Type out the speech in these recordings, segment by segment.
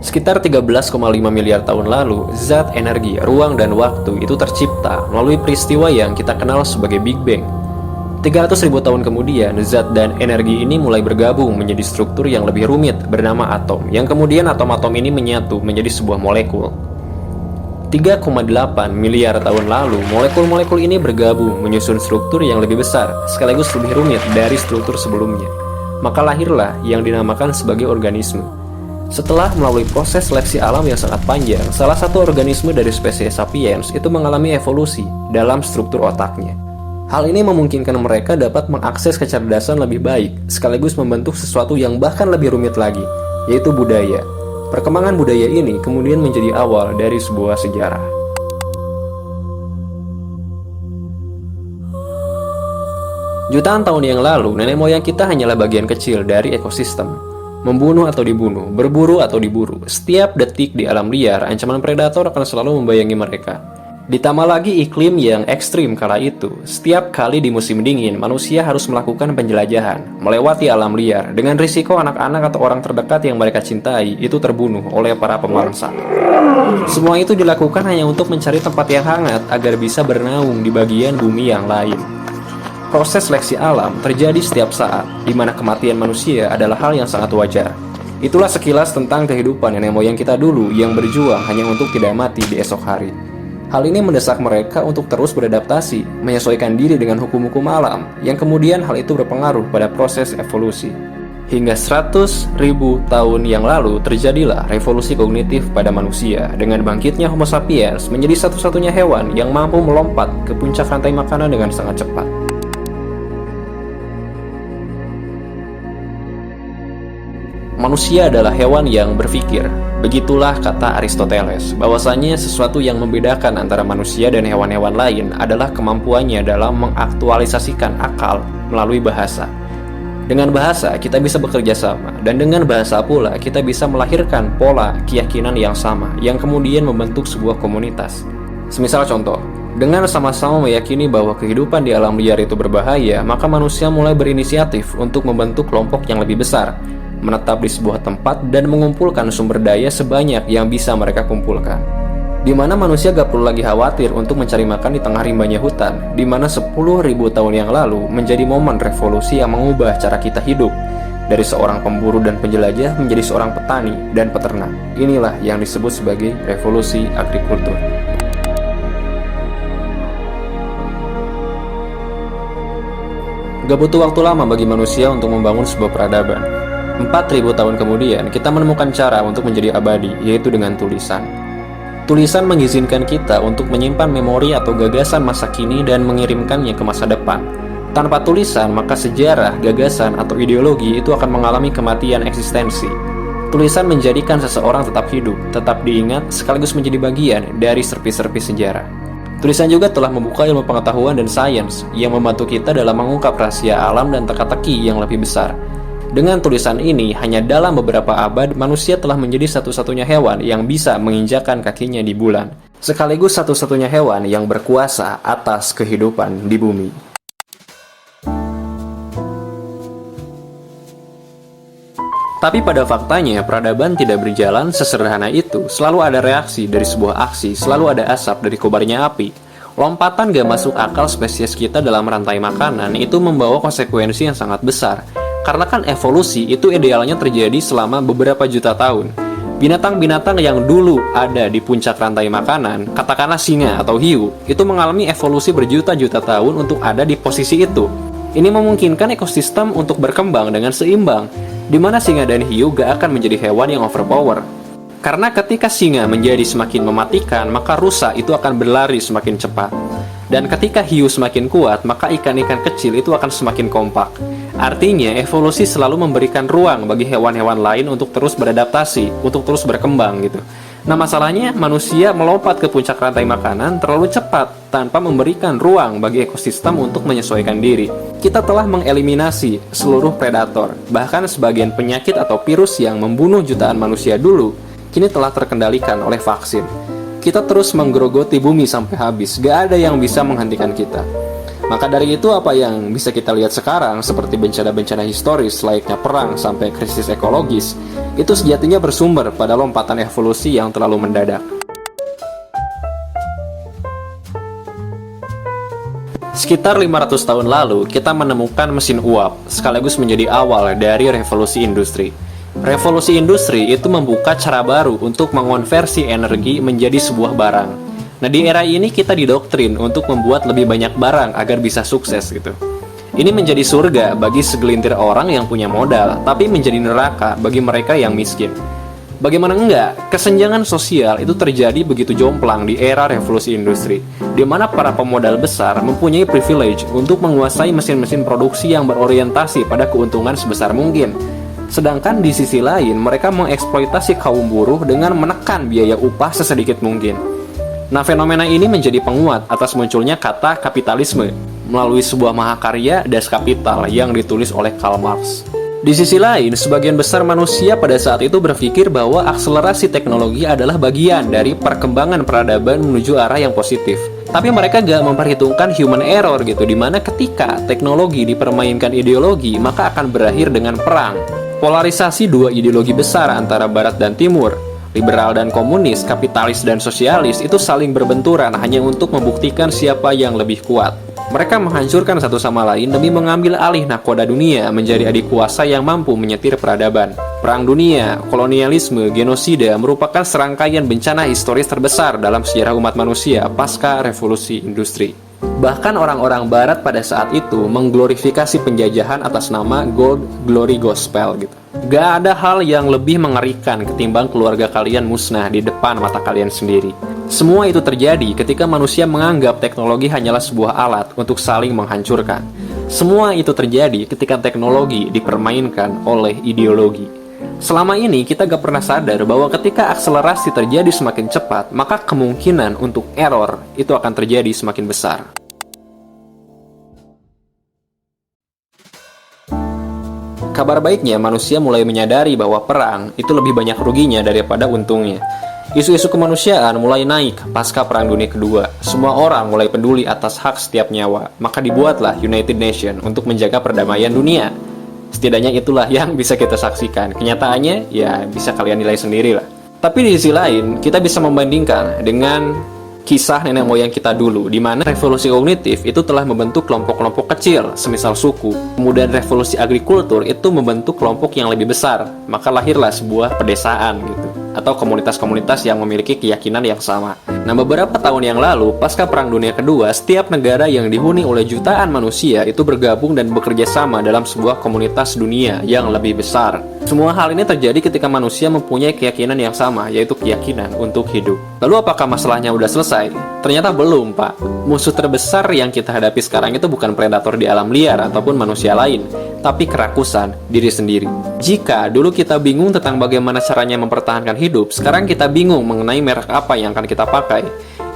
Sekitar 13,5 miliar tahun lalu, zat, energi, ruang, dan waktu itu tercipta melalui peristiwa yang kita kenal sebagai Big Bang. 300.000 tahun kemudian, zat dan energi ini mulai bergabung menjadi struktur yang lebih rumit bernama atom, yang kemudian atom-atom ini menyatu menjadi sebuah molekul. 3,8 miliar tahun lalu, molekul-molekul ini bergabung menyusun struktur yang lebih besar, sekaligus lebih rumit dari struktur sebelumnya. Maka lahirlah yang dinamakan sebagai organisme. Setelah melalui proses seleksi alam yang sangat panjang, salah satu organisme dari spesies sapiens itu mengalami evolusi dalam struktur otaknya. Hal ini memungkinkan mereka dapat mengakses kecerdasan lebih baik, sekaligus membentuk sesuatu yang bahkan lebih rumit lagi, yaitu budaya. Perkembangan budaya ini kemudian menjadi awal dari sebuah sejarah. Jutaan tahun yang lalu, nenek moyang kita hanyalah bagian kecil dari ekosistem. Membunuh atau dibunuh, berburu atau diburu, setiap detik di alam liar, ancaman predator akan selalu membayangi mereka. Ditambah lagi iklim yang ekstrim kala itu, setiap kali di musim dingin, manusia harus melakukan penjelajahan, melewati alam liar, dengan risiko anak-anak atau orang terdekat yang mereka cintai itu terbunuh oleh para pemangsa. Semua itu dilakukan hanya untuk mencari tempat yang hangat agar bisa bernaung di bagian bumi yang lain. Proses seleksi alam terjadi setiap saat, di mana kematian manusia adalah hal yang sangat wajar. Itulah sekilas tentang kehidupan nenek moyang kita dulu yang berjuang hanya untuk tidak mati di esok hari. Hal ini mendesak mereka untuk terus beradaptasi, menyesuaikan diri dengan hukum-hukum alam, yang kemudian hal itu berpengaruh pada proses evolusi. Hingga 100.000 tahun yang lalu terjadilah revolusi kognitif pada manusia dengan bangkitnya Homo sapiens menjadi satu-satunya hewan yang mampu melompat ke puncak rantai makanan dengan sangat cepat. Manusia adalah hewan yang berpikir. Begitulah kata Aristoteles, bahwasanya sesuatu yang membedakan antara manusia dan hewan-hewan lain adalah kemampuannya dalam mengaktualisasikan akal melalui bahasa. Dengan bahasa, kita bisa bekerja sama, dan dengan bahasa pula kita bisa melahirkan pola keyakinan yang sama, yang kemudian membentuk sebuah komunitas. Semisal contoh, dengan sama-sama meyakini bahwa kehidupan di alam liar itu berbahaya, maka manusia mulai berinisiatif untuk membentuk kelompok yang lebih besar, menetap di sebuah tempat dan mengumpulkan sumber daya sebanyak yang bisa mereka kumpulkan. Di mana manusia gak perlu lagi khawatir untuk mencari makan di tengah rimbanya hutan, di mana 10.000 tahun yang lalu menjadi momen revolusi yang mengubah cara kita hidup, dari seorang pemburu dan penjelajah menjadi seorang petani dan peternak. Inilah yang disebut sebagai revolusi agrikultur. Gak butuh waktu lama bagi manusia untuk membangun sebuah peradaban. 4.000 tahun kemudian, kita menemukan cara untuk menjadi abadi, yaitu dengan tulisan. Tulisan mengizinkan kita untuk menyimpan memori atau gagasan masa kini dan mengirimkannya ke masa depan. Tanpa tulisan, maka sejarah, gagasan, atau ideologi itu akan mengalami kematian eksistensi. Tulisan menjadikan seseorang tetap hidup, tetap diingat, sekaligus menjadi bagian dari serpi-serpi sejarah. Tulisan juga telah membuka ilmu pengetahuan dan sains yang membantu kita dalam mengungkap rahasia alam dan teka-teki yang lebih besar. Dengan tulisan ini, hanya dalam beberapa abad, manusia telah menjadi satu-satunya hewan yang bisa menginjakkan kakinya di bulan, sekaligus satu-satunya hewan yang berkuasa atas kehidupan di bumi. Tapi pada faktanya, peradaban tidak berjalan sesederhana itu. Selalu ada reaksi dari sebuah aksi, selalu ada asap dari kobarnya api. Lompatan gak masuk akal spesies kita dalam rantai makanan itu membawa konsekuensi yang sangat besar. Karena kan evolusi itu idealnya terjadi selama beberapa juta tahun. Binatang-binatang yang dulu ada di puncak rantai makanan, katakanlah singa atau hiu, itu mengalami evolusi berjuta-juta tahun untuk ada di posisi itu. Ini memungkinkan ekosistem untuk berkembang dengan seimbang, di mana singa dan hiu gak akan menjadi hewan yang overpower. Karena ketika singa menjadi semakin mematikan, maka rusa itu akan berlari semakin cepat. Dan ketika hiu semakin kuat, maka ikan-ikan kecil itu akan semakin kompak. Artinya, evolusi selalu memberikan ruang bagi hewan-hewan lain untuk terus beradaptasi, untuk terus berkembang gitu. Nah, masalahnya manusia melompat ke puncak rantai makanan terlalu cepat tanpa memberikan ruang bagi ekosistem untuk menyesuaikan diri. Kita telah mengeliminasi seluruh predator, bahkan sebagian penyakit atau virus yang membunuh jutaan manusia dulu, kini telah terkendalikan oleh vaksin. Kita terus menggerogoti bumi sampai habis, gak ada yang bisa menghentikan kita. Maka dari itu apa yang bisa kita lihat sekarang seperti bencana-bencana historis layaknya perang sampai krisis ekologis, itu sejatinya bersumber pada lompatan evolusi yang terlalu mendadak. Sekitar 500 tahun lalu, kita menemukan mesin uap, sekaligus menjadi awal dari revolusi industri. Revolusi industri itu membuka cara baru untuk mengonversi energi menjadi sebuah barang. Nah, di era ini kita didoktrin untuk membuat lebih banyak barang agar bisa sukses gitu. Ini menjadi surga bagi segelintir orang yang punya modal, tapi menjadi neraka bagi mereka yang miskin. Bagaimana enggak, kesenjangan sosial itu terjadi begitu jomplang di era revolusi industri, di mana para pemodal besar mempunyai privilege untuk menguasai mesin-mesin produksi yang berorientasi pada keuntungan sebesar mungkin. Sedangkan di sisi lain, mereka mengeksploitasi kaum buruh dengan menekan biaya upah sesedikit mungkin. Nah, fenomena ini menjadi penguat atas munculnya kata kapitalisme melalui sebuah mahakarya Das Kapital yang ditulis oleh Karl Marx. Di sisi lain, sebagian besar manusia pada saat itu berpikir bahwa akselerasi teknologi adalah bagian dari perkembangan peradaban menuju arah yang positif. Tapi mereka gak memperhitungkan human error gitu, dimana ketika teknologi dipermainkan ideologi, maka akan berakhir dengan perang. Polarisasi dua ideologi besar antara Barat dan Timur, liberal dan komunis, kapitalis dan sosialis itu saling berbenturan hanya untuk membuktikan siapa yang lebih kuat. Mereka menghancurkan satu sama lain demi mengambil alih nahkoda dunia menjadi adik kuasa yang mampu menyetir peradaban. Perang dunia, kolonialisme, genosida merupakan serangkaian bencana historis terbesar dalam sejarah umat manusia pasca revolusi industri. Bahkan orang-orang barat pada saat itu mengglorifikasi penjajahan atas nama Gold Glory Gospel gitu. Gak ada hal yang lebih mengerikan ketimbang keluarga kalian musnah di depan mata kalian sendiri. Semua itu terjadi ketika manusia menganggap teknologi hanyalah sebuah alat untuk saling menghancurkan. Semua itu terjadi ketika teknologi dipermainkan oleh ideologi. Selama ini kita gak pernah sadar bahwa ketika akselerasi terjadi semakin cepat, maka kemungkinan untuk error itu akan terjadi semakin besar. Kabar baiknya, manusia mulai menyadari bahwa perang itu lebih banyak ruginya daripada untungnya. Isu-isu kemanusiaan mulai naik pasca Perang Dunia Kedua. Semua orang mulai peduli atas hak setiap nyawa. Maka dibuatlah United Nations untuk menjaga perdamaian dunia. Setidaknya itulah yang bisa kita saksikan. Kenyataannya, ya bisa kalian nilai sendiri lah. Tapi di sisi lain, kita bisa membandingkan dengan kisah nenek moyang kita dulu, di mana revolusi kognitif itu telah membentuk kelompok-kelompok kecil, semisal suku. Kemudian revolusi agrikultur itu membentuk kelompok yang lebih besar, maka lahirlah sebuah pedesaan gitu, atau komunitas-komunitas yang memiliki keyakinan yang sama. Nah, beberapa tahun yang lalu, pasca Perang Dunia Kedua, setiap negara yang dihuni oleh jutaan manusia itu bergabung dan bekerja sama dalam sebuah komunitas dunia yang lebih besar. Semua hal ini terjadi ketika manusia mempunyai keyakinan yang sama, yaitu keyakinan untuk hidup. Lalu apakah masalahnya udah selesai? Ternyata belum, Pak. Musuh terbesar yang kita hadapi sekarang itu bukan predator di alam liar ataupun manusia lain, tapi kerakusan diri sendiri. Jika dulu kita bingung tentang bagaimana caranya mempertahankan hidup, sekarang kita bingung mengenai merek apa yang akan kita pakai.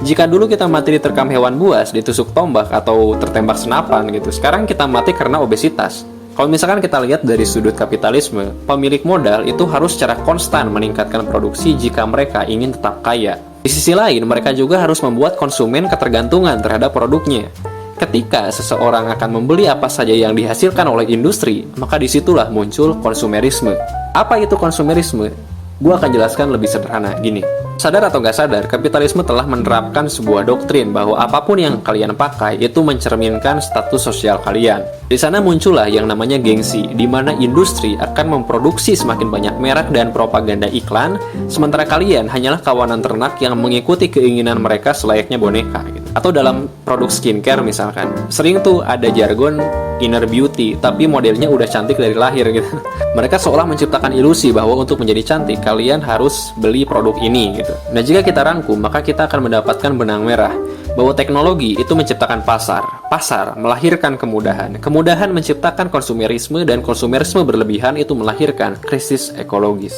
Jika dulu kita mati diterkam hewan buas, ditusuk tombak, atau tertembak senapan gitu, sekarang kita mati karena obesitas. Kalau misalkan kita lihat dari sudut kapitalisme, pemilik modal itu harus secara konstan meningkatkan produksi jika mereka ingin tetap kaya. Di sisi lain, mereka juga harus membuat konsumen ketergantungan terhadap produknya. Ketika seseorang akan membeli apa saja yang dihasilkan oleh industri, maka disitulah muncul konsumerisme. Apa itu konsumerisme? Gua akan jelaskan lebih sederhana, gini. Sadar atau nggak sadar, kapitalisme telah menerapkan sebuah doktrin bahwa apapun yang kalian pakai itu mencerminkan status sosial kalian. Di sana muncullah yang namanya gengsi, di mana industri akan memproduksi semakin banyak merek dan propaganda iklan, sementara kalian hanyalah kawanan ternak yang mengikuti keinginan mereka selayaknya boneka gitu. Atau dalam produk skincare misalkan, sering tuh ada jargon inner beauty, tapi modelnya udah cantik dari lahir gitu. Mereka seolah menciptakan ilusi bahwa untuk menjadi cantik, kalian harus beli produk ini gitu. Nah, jika kita rangkum, maka kita akan mendapatkan benang merah bahwa teknologi itu menciptakan pasar. Pasar melahirkan kemudahan. Kemudahan menciptakan konsumerisme, dan konsumerisme berlebihan itu melahirkan krisis ekologis.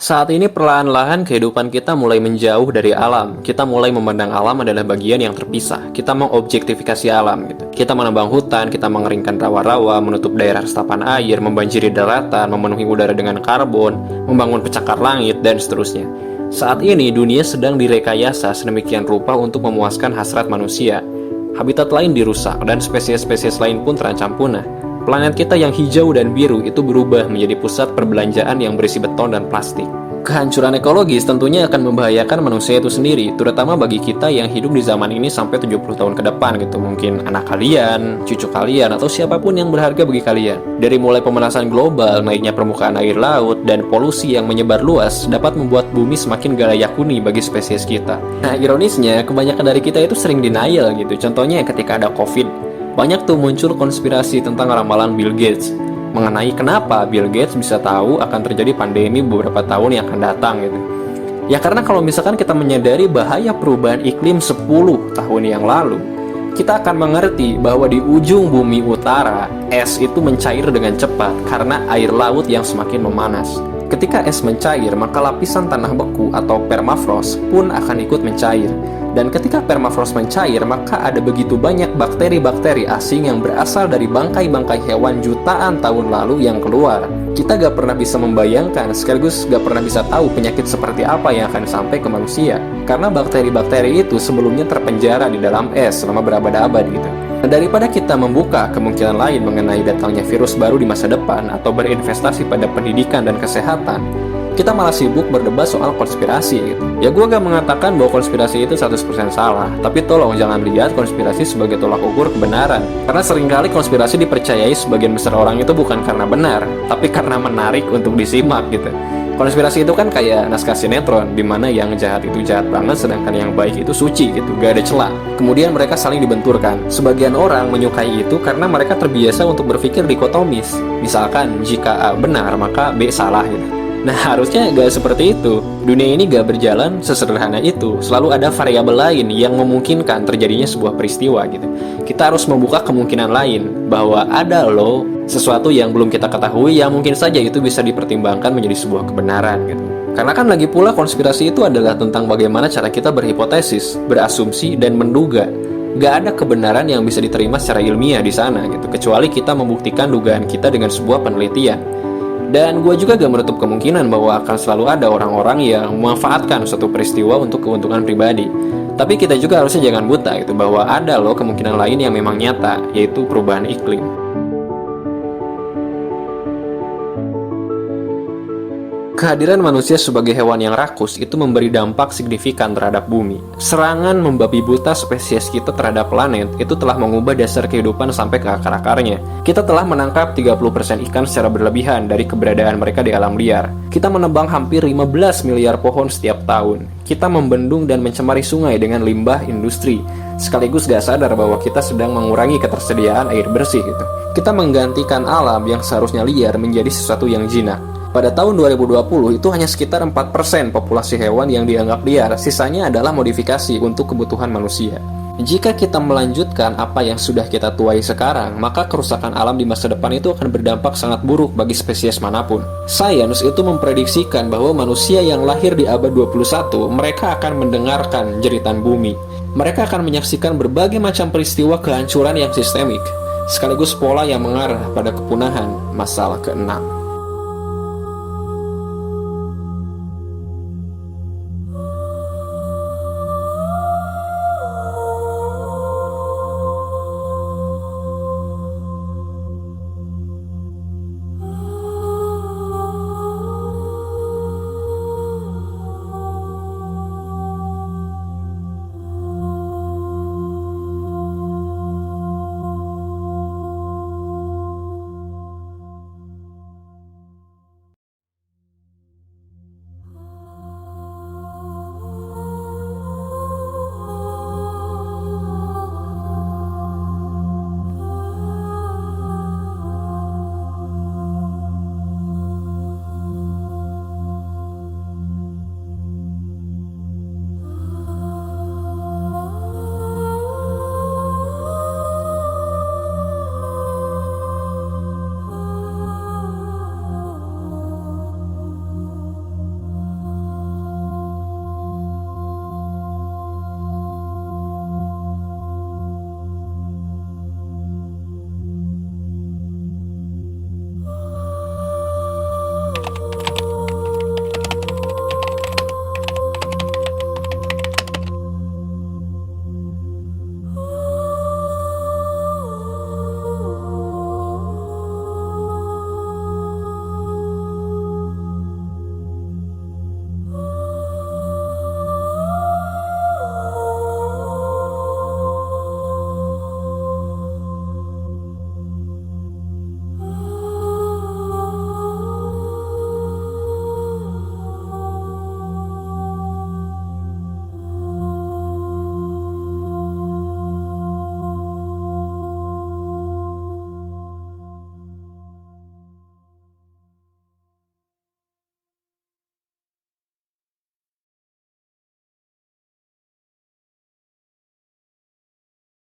Saat ini perlahan-lahan kehidupan kita mulai menjauh dari alam. Kita mulai memandang alam adalah bagian yang terpisah. Kita mengobjektifikasi alam gitu. Kita menebang hutan, kita mengeringkan rawa-rawa, menutup daerah resapan air, membanjiri daratan, memenuhi udara dengan karbon, membangun pencakar langit, dan seterusnya. Saat ini dunia sedang direkayasa sedemikian rupa untuk memuaskan hasrat manusia. Habitat lain dirusak dan spesies-spesies lain pun terancam punah. Planet kita yang hijau dan biru itu berubah menjadi pusat perbelanjaan yang berisi beton dan plastik. Kehancuran ekologis tentunya akan membahayakan manusia itu sendiri, terutama bagi kita yang hidup di zaman ini sampai 70 tahun ke depan gitu. Mungkin anak kalian, cucu kalian, atau siapapun yang berharga bagi kalian. Dari mulai pemanasan global, naiknya permukaan air laut, dan polusi yang menyebar luas dapat membuat bumi semakin gak layak huni bagi spesies kita. Nah, ironisnya, kebanyakan dari kita itu sering denial gitu. Contohnya ketika ada COVID, banyak tuh muncul konspirasi tentang ramalan Bill Gates mengenai kenapa Bill Gates bisa tahu akan terjadi pandemi beberapa tahun yang akan datang gitu. Ya karena kalau misalkan kita menyadari bahaya perubahan iklim 10 tahun yang lalu, kita akan mengerti bahwa di ujung bumi utara, es itu mencair dengan cepat karena air laut yang semakin memanas. Ketika es mencair, maka lapisan tanah beku atau permafrost pun akan ikut mencair. Dan ketika permafrost mencair, maka ada begitu banyak bakteri-bakteri asing yang berasal dari bangkai-bangkai hewan jutaan tahun lalu yang keluar. Kita gak pernah bisa membayangkan, sekaligus gak pernah bisa tahu penyakit seperti apa yang akan sampai ke manusia. Karena bakteri-bakteri itu sebelumnya terpenjara di dalam es selama berabad-abad gitu. Nah, daripada kita membuka kemungkinan lain mengenai datangnya virus baru di masa depan atau berinvestasi pada pendidikan dan kesehatan, kita malah sibuk berdebat soal konspirasi gitu. Ya gue gak mengatakan bahwa konspirasi itu 100% salah, tapi tolong jangan lihat konspirasi sebagai tolak ukur kebenaran. Karena seringkali konspirasi dipercayai sebagian besar orang itu bukan karena benar, tapi karena menarik untuk disimak gitu. Konspirasi itu kan kayak naskah sinetron, dimana yang jahat itu jahat banget, sedangkan yang baik itu suci gitu, gak ada celah. Kemudian mereka saling dibenturkan. Sebagian orang menyukai itu karena mereka terbiasa untuk berpikir dikotomis. Misalkan, jika A benar, maka B salah gitu. Nah, harusnya gak seperti itu. Dunia ini gak berjalan sesederhana itu. Selalu ada variabel lain yang memungkinkan terjadinya sebuah peristiwa gitu. Kita harus membuka kemungkinan lain bahwa ada loh sesuatu yang belum kita ketahui yang mungkin saja itu bisa dipertimbangkan menjadi sebuah kebenaran gitu. Karena kan lagi pula konspirasi itu adalah tentang bagaimana cara kita berhipotesis, berasumsi, dan menduga. Gak ada kebenaran yang bisa diterima secara ilmiah di sana gitu, kecuali kita membuktikan dugaan kita dengan sebuah penelitian. Dan gue juga gak menutup kemungkinan bahwa akan selalu ada orang-orang yang memanfaatkan suatu peristiwa untuk keuntungan pribadi. Tapi kita juga harusnya jangan buta gitu, bahwa ada loh kemungkinan lain yang memang nyata, yaitu perubahan iklim. Kehadiran manusia sebagai hewan yang rakus itu memberi dampak signifikan terhadap bumi. Serangan membabi buta spesies kita terhadap planet itu telah mengubah dasar kehidupan sampai ke akar-akarnya. Kita telah menangkap 30% ikan secara berlebihan dari keberadaan mereka di alam liar. Kita menebang hampir 15 miliar pohon setiap tahun. Kita membendung dan mencemari sungai dengan limbah industri. Sekaligus gak sadar bahwa kita sedang mengurangi ketersediaan air bersih gitu. Kita menggantikan alam yang seharusnya liar menjadi sesuatu yang jinak. Pada tahun 2020 itu hanya sekitar 4% populasi hewan yang dianggap liar, sisanya adalah modifikasi untuk kebutuhan manusia. Jika kita melanjutkan apa yang sudah kita tuai sekarang, maka kerusakan alam di masa depan itu akan berdampak sangat buruk bagi spesies manapun. Sains itu memprediksikan bahwa manusia yang lahir di abad 21, mereka akan mendengarkan jeritan bumi. Mereka akan menyaksikan berbagai macam peristiwa kehancuran yang sistemik, sekaligus pola yang mengarah pada kepunahan masalah ke-6.